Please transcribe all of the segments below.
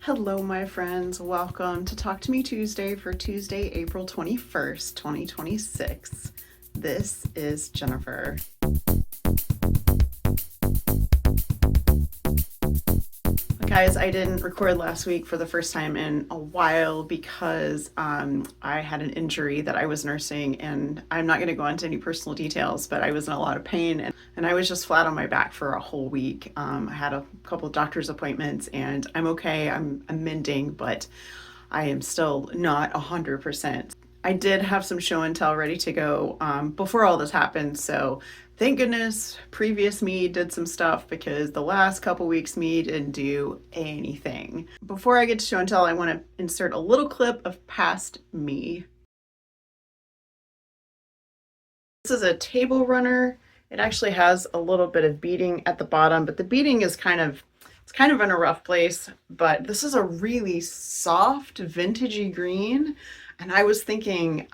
Hello, my friends. Welcome to Talk to Me Tuesday for Tuesday, April 21st, 2026. This is Jennifer. Guys, I didn't record last week for the first time in a while because I had an injury that I was nursing, and I'm not going to go into any personal details, but I was in a lot of pain and I was just flat on my back for a whole week. I had a couple of doctor's appointments and I'm okay. I'm mending, but I am still not 100%. I did have some show and tell ready to go before all this happened, so thank goodness previous me did some stuff because the last couple weeks me didn't do anything. Before I get to show and tell, I want to insert a little clip of past me. This is a table runner. It actually has a little bit of beading at the bottom, but the beading is kind of in a rough place. But this is a really soft vintagey green, and I was thinking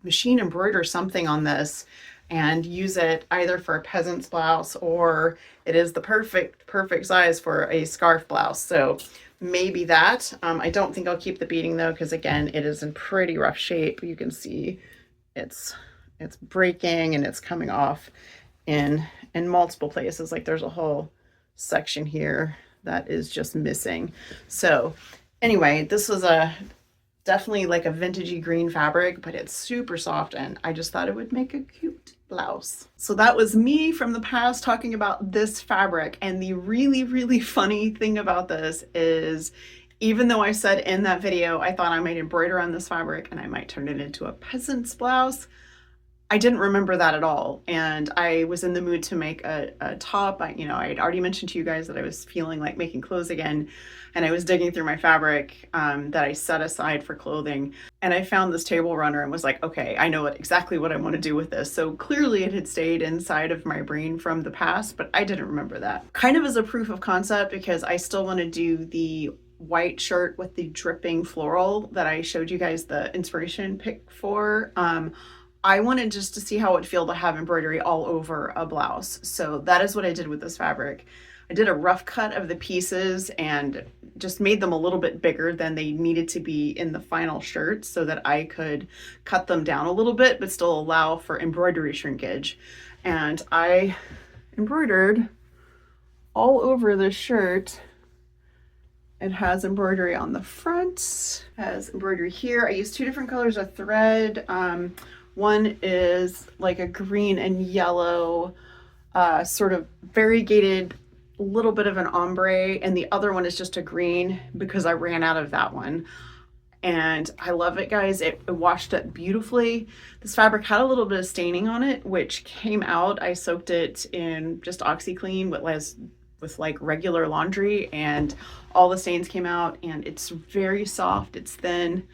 machine embroider something on this and use it either for a peasant's blouse, or it is the perfect size for a scarf blouse. So maybe that. I don't think I'll keep the beading though, because again, it is in pretty rough shape. You can see it's breaking and it's coming off in multiple places. Like there's a whole section here that is just missing. So anyway, this was definitely like a vintagey green fabric, but it's super soft, and I just thought it would make a cute blouse. So that was me from the past talking about this fabric. And the really funny thing about this is, even though I said in that video I thought I might embroider on this fabric and I might turn it into a peasant's blouse, I didn't remember that at all. And I was in the mood to make a top. I had already mentioned to you guys that I was feeling like making clothes again. And I was digging through my fabric that I set aside for clothing. And I found this table runner and was like, okay, I know exactly what I want to do with this. So clearly it had stayed inside of my brain from the past, but I didn't remember that. Kind of as a proof of concept, because I still want to do the white shirt with the dripping floral that I showed you guys the inspiration pic for. I wanted just to see how it would feel to have embroidery all over a blouse. So that is what I did with this fabric. I did a rough cut of the pieces and just made them a little bit bigger than they needed to be in the final shirt so that I could cut them down a little bit, but still allow for embroidery shrinkage. And I embroidered all over the shirt. It has embroidery on the front, has embroidery here. I used two different colors of thread. One is like a green and yellow, sort of variegated, little bit of an ombre, and the other one is just a green because I ran out of that one. And I love it, guys. It washed up beautifully. This fabric had a little bit of staining on it, which came out. I soaked it in just OxyClean with like regular laundry, and all the stains came out, and it's very soft, it's thin.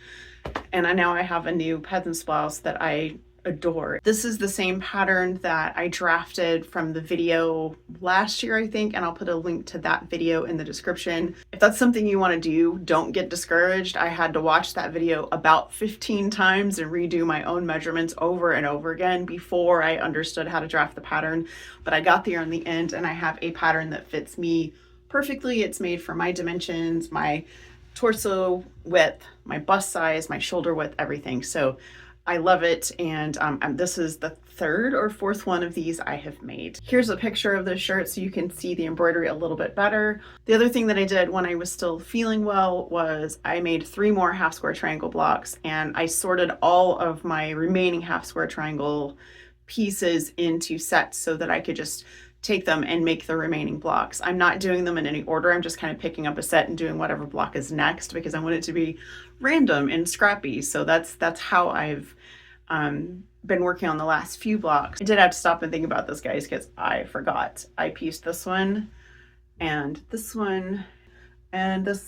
And now I have a new peasant's blouse that I adore. This is the same pattern that I drafted from the video last year, I think, and I'll put a link to that video in the description. If that's something you want to do, don't get discouraged. I had to watch that video about 15 times and redo my own measurements over and over again before I understood how to draft the pattern, but I got there in the end, and I have a pattern that fits me perfectly. It's made for my dimensions, my torso width, my bust size, my shoulder width, everything. So I love it. And this is the third or fourth one of these I have made. Here's a picture of the shirt so you can see the embroidery a little bit better. The other thing that I did when I was still feeling well was I made 3 more half square triangle blocks, and I sorted all of my remaining half square triangle pieces into sets so that I could just take them and make the remaining blocks. I'm not doing them in any order. I'm just kind of picking up a set and doing whatever block is next because I want it to be random and scrappy. So that's how I've been working on the last few blocks. I did have to stop and think about this, guys, because I forgot. I pieced this one and this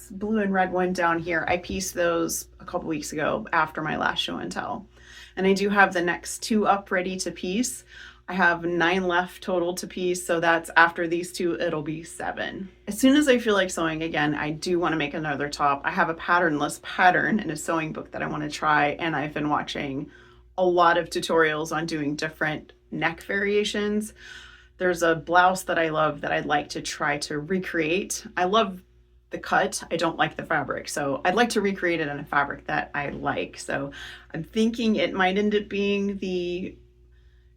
blue and red one down here. I pieced those a couple weeks ago after my last show and tell. And I do have the next 2 up ready to piece. I have 9 left total to piece, so that's after these 2, it'll be 7. As soon as I feel like sewing again, I do want to make another top. I have a patternless pattern in a sewing book that I want to try, and I've been watching a lot of tutorials on doing different neck variations. There's a blouse that I love that I'd like to try to recreate. I love the cut. I don't like the fabric. So I'd like to recreate it in a fabric that I like. So I'm thinking it might end up being the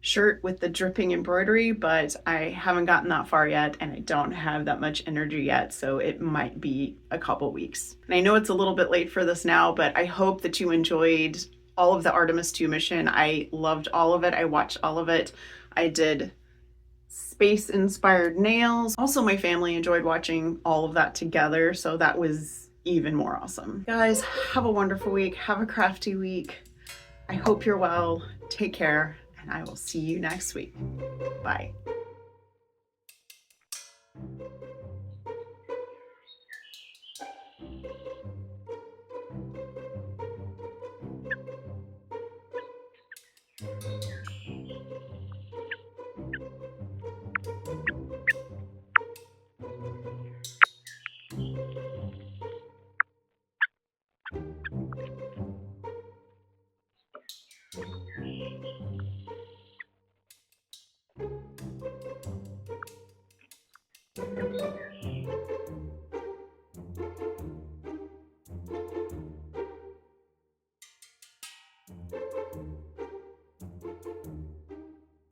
shirt with the dripping embroidery, but I haven't gotten that far yet and I don't have that much energy yet, so it might be a couple weeks. And I know it's a little bit late for this now, but I hope that you enjoyed all of the Artemis 2 mission. I loved all of it. I watched all of it. I did space inspired nails. Also, my family enjoyed watching all of that together, so that was even more awesome. Guys, have a wonderful week. Have a crafty week. I hope you're well. Take care, and I will see you next week. Bye.